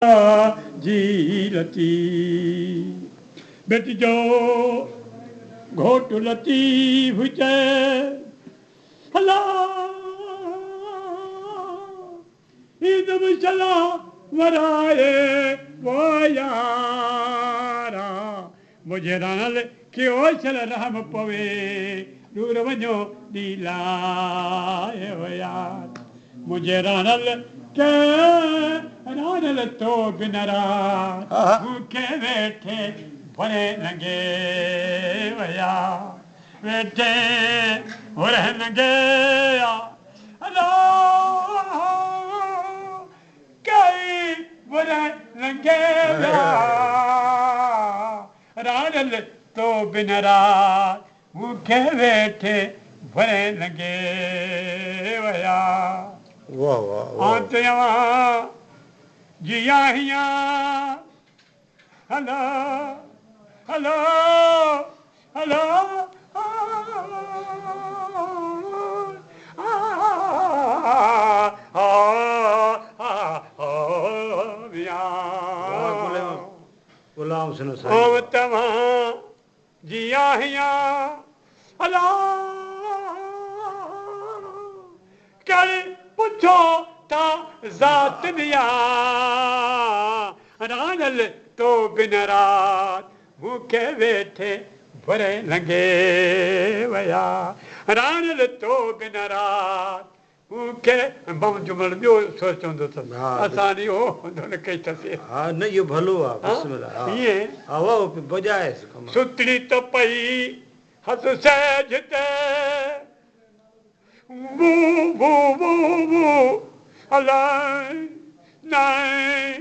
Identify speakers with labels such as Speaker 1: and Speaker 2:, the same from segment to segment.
Speaker 1: जी लती बेटी जो घोट लतीफ़ चए हला ईद भी चला वराए वो यारा मुझे रणल क्यों चल रहम पवे दूर वञो नीलाए वो यार मुझे रणल के रणल तो बिनरा भूखे बैठे भरे लगे वया बैठे हो लगे कई बुरे लगे रानल तो बिन रात भूखे बैठे भरे लगे वया
Speaker 2: वाह वाह
Speaker 1: आंतया जिया हिया हेलो हेलो हेलो
Speaker 2: गुलाम सुनो
Speaker 1: तव्हां जिया हिया हला कल पुछो ता ज़ात दिया रानल तो बिन रात भूखे वेठे भरे लगे वया रानल तो बिन रात भूखे बम जुमल ॿियो सोचंदो अथसि असां ॾियो हुन कई अथसि
Speaker 2: हा न इहो भलो आहे बिस्मिल्लाह
Speaker 1: ईअं
Speaker 2: हवा बजाए
Speaker 1: सुतड़ी त पई हथ सहज ते बू बू बू बू अलाए नाए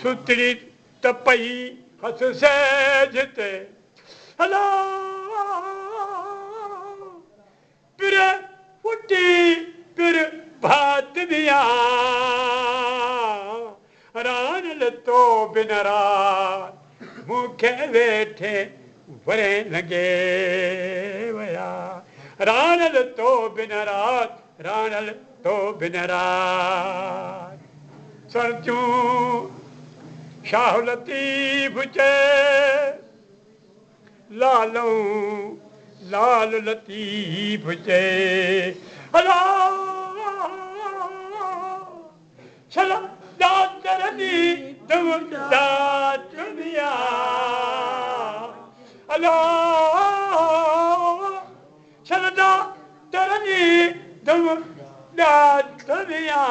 Speaker 1: सुतड़ी त पई हथ सहज ते हला पिर फुटी पिर भात दिया रानल तो बिन रात मूंखे वेठे भरे लगे वया रानल तो बिन रात रानल तो बिन रात सरचूं शाह लतीफ़ चए लालूं लाल लतीफ़ चए अला चला दातर दी तुम दात दिया अला चला दातर दी तुम दात दिया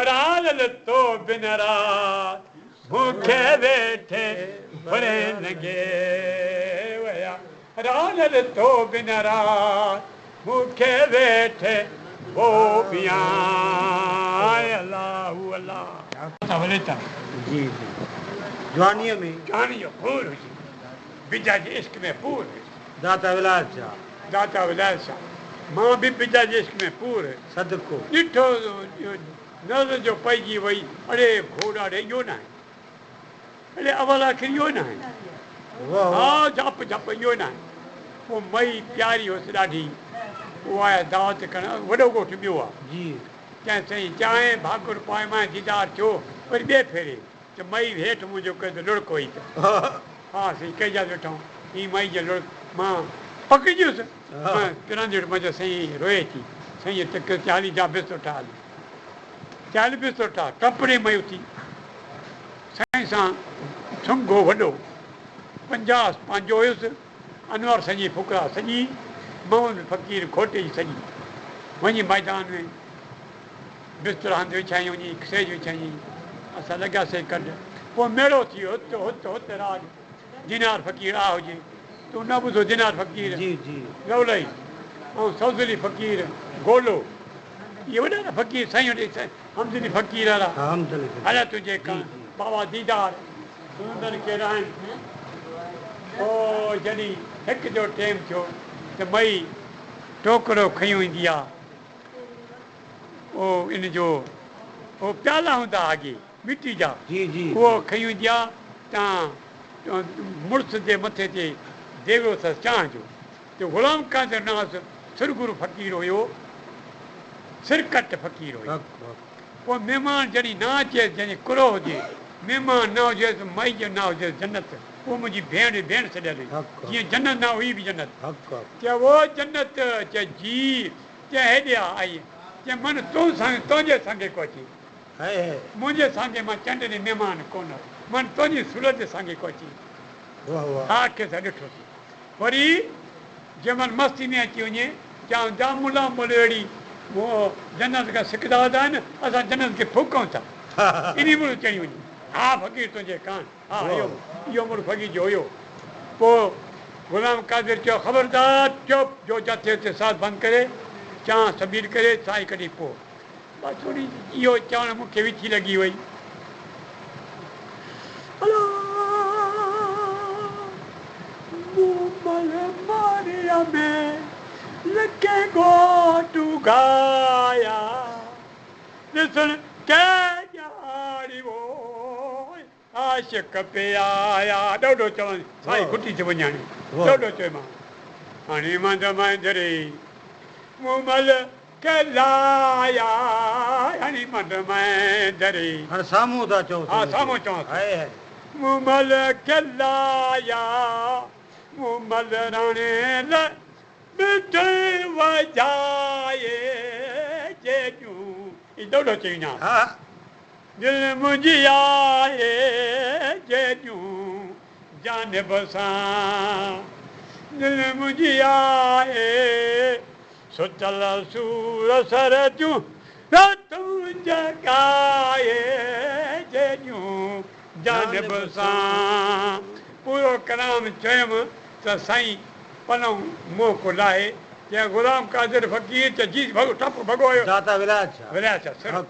Speaker 1: रानल तो बिन रात भूखे बैठे भरे लगे वया रानल तो बिन रात भूखे बैठे वो पिया अल्लाह अल्लाह
Speaker 2: जी जी जवानीअ में
Speaker 1: जवानीअ पूर हुजे बिजा जे इश्क में पूर
Speaker 2: दाता विलास जा
Speaker 1: दाता विलास जा मां बि बिजा जे इश्क में पूर
Speaker 2: सदको
Speaker 1: ॾिठो नज़र जो पइजी वई अड़े घोड़ा रे इहो न आहे अड़े अवल आख़िर इहो न आहे हा झप झप इहो न आहे पोइ मई प्यारी हुअसि ॾाढी उहा आहे दावत करणु वॾो ॻोठु ॿियो आहे
Speaker 2: जी
Speaker 1: चई साईं चांहि भाकुर पाए मां दीदार थियो वरी ॿिए फेरे त मई हेठि मुंहिंजो कयो त लुड़क हुई त हा साईं कईजा वेठो हीअ मई जो लुड़क मां पकिड़ियुसि किरंदड़ मुंहिंजो साईं रोए थी साईं त चाली जा बिस्तो ठाह चाली बिस्तो ठाह कपिड़े में उथी साईं सां सुंघो वॾो 50 पंहिंजो हुयुसि अनवर सॼी फुकरा सॼी मोहन फ़क़ीर खोटे जी सॼी वञी मैदान में बिस्तरु हंधि विछाईं वञी सेज विछाईं असां लॻियासीं कढ पोइ मेड़ो थी वियो हुते राज दिनार फ़क़ीर आ हुजे तूं न ॿुधो दिनार फ़क़ीर
Speaker 2: जी जी
Speaker 1: रवलई ऐं सौज़ली फ़क़ीर गोलो इहे वॾा न फ़क़ीर साईं वटि हमदली फ़क़ीर वारा हलिया तुंहिंजे बाबा दीदार सुंदर कहिड़ा आहिनि पोइ जॾहिं हिकु जो टाइम थियो त मई टोकरो खयूं ईंदी आहे उहो इन जो उहो प्याला हूंदा अॻे मिटी जा
Speaker 2: जी जी
Speaker 1: उहो खयूं ईंदी आहे तव्हां मुड़ुस जे मथे ते देवो अथसि चांहि जो जो ग़ुलाम क़ादिर नास सिरगुरु फ़क़ीर हुयो सिरकट फ़क़ीर हुयो
Speaker 2: हक़ हक़
Speaker 1: पोइ महिमान जॾहिं न अचे जंहिंजे कुरो हुजे महिमान न हुजेसि मई जो न हुजेसि जन्नत पोइ मुंहिंजी भेण भेण छॾियल हुई
Speaker 2: हक़।
Speaker 1: जीअं जन्नत न हुई बि जन्नत
Speaker 2: हक़ हक़
Speaker 1: चए वो जन्नत चए जी चए हेॾे आई चए मन तूं संग तुंहिंजे संगे को अची
Speaker 2: है
Speaker 1: मुंहिंजे सांगे मां चंड ॾे महिमान कोन मन तुंहिंजी सूरत जे सांगे को अची
Speaker 2: वाह वाह
Speaker 1: हा कंहिंसां ॾिठोसीं वरी जंहिंमहिल मस्ती में अची वञे चवां जा मुला मुल अहिड़ी उहो जन्नत खां सिकदा हूंदा आहिनि असां जन्नत खे फूकूं था इन मुड़ु चई वञे हा फ़क़ीर तुंहिंजे कान हा इहो मुड़ु फ़क़ीर जो हुयो पोइ ग़ुलाम क़ादिर चयो ख़बरदार चुप जो जिथे हुते साथ बंदि करे चांहि सबीर करे साई कढी पोइ बस थोरी इहो चवणु मूंखे विठी लॻी वई आशिक़ पे आया ॾाढो चवनि साईं खुटी थी वञाणी ॾाढो चयोमांसि हाणे मां दरे मूमल कलाया हाणे मां दरे
Speaker 2: हाणे साम्हूं था चओ
Speaker 1: हा साम्हूं चवां
Speaker 2: है है
Speaker 1: मूमल कलाया मूमल राणे ॾिठ वजाए जेजूं ही ॾाढो चईंदा
Speaker 2: हा
Speaker 1: दिल मुंहिंजी आहे जेजूं जानब सां दिल मुंहिंजी आहे सुतल सूर सर जूं रातूं जगाए जेजूं जानब सां पूरो कलाम चयुमि त साईं पलव मुंहुं को लाहे चए ग़ुलाम क़ादिर फ़क़ीर चए जी भॻो टप भॻो हुयो
Speaker 2: दाता विलायत छा
Speaker 1: विरिया छा सिर
Speaker 2: हक़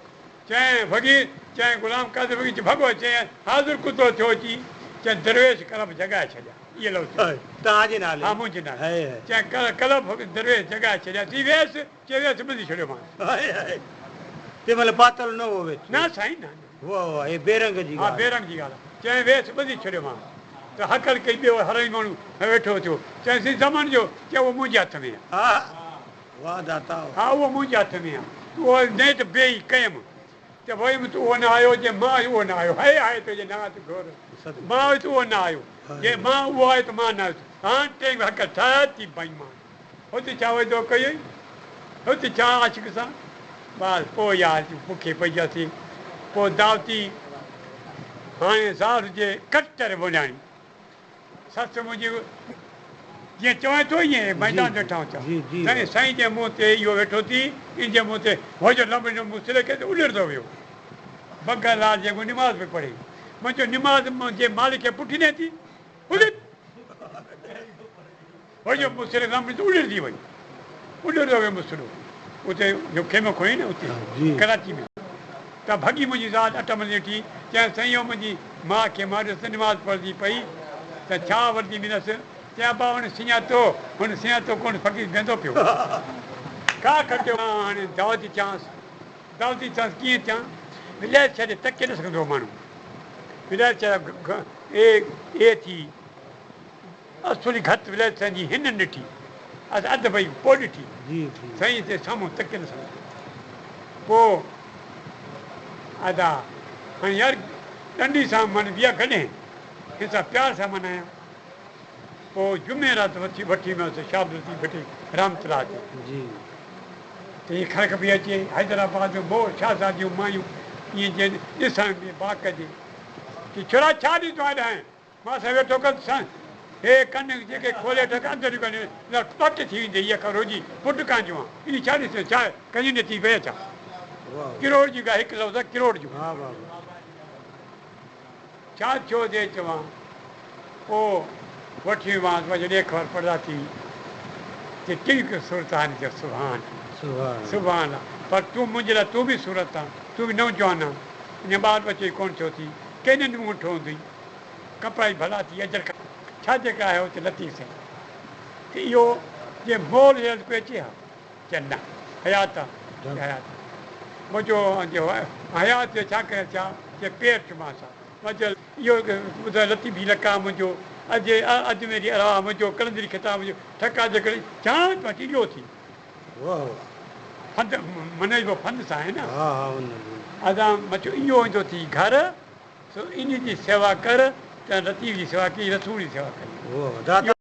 Speaker 1: चए फ़क़ीर चए ग़ुलाम क़ादिर फ़क़ीर चए भॻो चए हाज़ुर कुतो थियो अची चए दरवेश कलब जॻाए छॾिया इहे लफ़्ज़
Speaker 2: तव्हांजे नाले
Speaker 1: हा मुंहिंजे नाले
Speaker 2: है है
Speaker 1: चए कलब दरवेश जॻाए छॾिया थी वियसि चए वियसि ॿुधी छॾियो मां
Speaker 2: है तंहिं महिल पातल न हो वेठो
Speaker 1: न साईं न
Speaker 2: वाह वाह हे बेरंग जी
Speaker 1: हा
Speaker 2: ॻाल्हि
Speaker 1: बेरंग जी ॻाल्हि आहे चए वियसि ॿुधी छॾियो मां त हकल कई ॿियो हर माण्हू वेठो थियो चएसि ज़मान जो चए उहो मुंहिंजे हथ में आहे
Speaker 2: हा वाह दाता
Speaker 1: हा उहो मुंहिंजे हथ में आहे उहो नेठि बेई कयमि त वयमि त उहो न आयो जे मां उहो न आयो आहे तुंहिंजे नाथ घोर मां हुयुसि उहो न आयो जे मां उहो आहे त मां न आयुसि हाणे टे हक़ छा थी बेईमान हुते छा वाइदो कयो हुते छा आशिक सां बसि पोइ यार बुखे पइजासीं पोइ दावती हाणे ज़ाल जे कटर वञाणी ससु मुंहिंजी जीअं चवां थो ईअं मैदान वेठा
Speaker 2: जी, जी।
Speaker 1: साईं साईं जे मुंहं ते इहो वेठो थी इन जे मुंहं ते हो जो लंबे नमूने सिले खे उॾिरंदो वियो बगर लाल जेको निमाज़ पई पढ़े मुंहिंजो निमाज़ जे मालिक खे पुठी न थी हो जो मुसिरे लंबे ते उॾिरंदी वई उॾिरंदो वियो मुसिरो उते जो खेमो खोई न उते
Speaker 2: जी।
Speaker 1: कराची में त भॻी मुंहिंजी ज़ात अटमल ॾिठी चए साईं मुंहिंजी माउ खे मां ॾिस निमाज़ पढ़ंदी पई त छा वर्दी मिलसि चए बा हुन सुञातो हुन सुञातो कोन फ़क़ीर वेंदो पियो का खटियो हाणे दावती चांसि कीअं थियां विलायत छॾे टके न सघंदो माण्हू विलायत छॾे ए थी असुली घटि विलायत जी हिन ॾिठी अधु भई पोइ ॾिठी
Speaker 2: जी जी
Speaker 1: साईं हिते साम्हूं टके न सघंदो पोइ अदा हाणे यार ॾंडी सां माना ॿिया गॾे हिन सां प्यार सां मनाया पोइ जुमेरात वठी वियोसीं शाबती वठी रामतला ते
Speaker 2: जी
Speaker 1: त इहे ख़र्क बि अचे हैदराबाद में मोह शाहज़ादियूं मायूं ईअं जीअं ॾिसण में बाक़ जे की छोरा छा ॾींदो आहे ॾांहुं मां सां वेठो कंदुसि हे कन जेके खोले ठक अंदरि पट थी वेंदी इहा रोजी पुटु कान जो आहे इन छा ॾिसो छा कहीं न थी पए छा
Speaker 2: वाह
Speaker 1: किरोड़ जी ॻाल्हि हिकु लफ़्ज़ किरोड़ जो
Speaker 2: हा वाह
Speaker 1: छा थियो जे चवां पोइ वठी वियोमांसि वञी ॾे ख़बर पढ़ंदा थी की कहिड़ी सूरत आहे जो सुभाण
Speaker 2: सुभाणे
Speaker 1: सुभाण पर तूं मुंहिंजे लाइ तूं बि सूरत आहे तूं बि नौजवान आहे अञा ॿार बचे कोन थियो थी केॾनि मूं वठो हूंदी कपिड़ा ई भला थी अजर छा जेका आहे हुते लथी सघे त इहो जे मोल कोई अचे हा चए न हयात आहे हयात मुंहिंजो हयात छा करे छा जे पेर चुमांसि आहे इहो ॿुधाए लती बि लका मुंहिंजो अॼु मेरी आराम जो कलंदरी खिताब जो ठका जकड़ी जान तो टीलो थी
Speaker 2: वाह वाह
Speaker 1: फंद मन जो फंद सां आहे न
Speaker 2: हा हा उन
Speaker 1: अदा मचो इहो ईंदो थी घर सो इन जी सेवा कर त रती जी सेवा की रसूल जी सेवा कई
Speaker 2: वाह दाता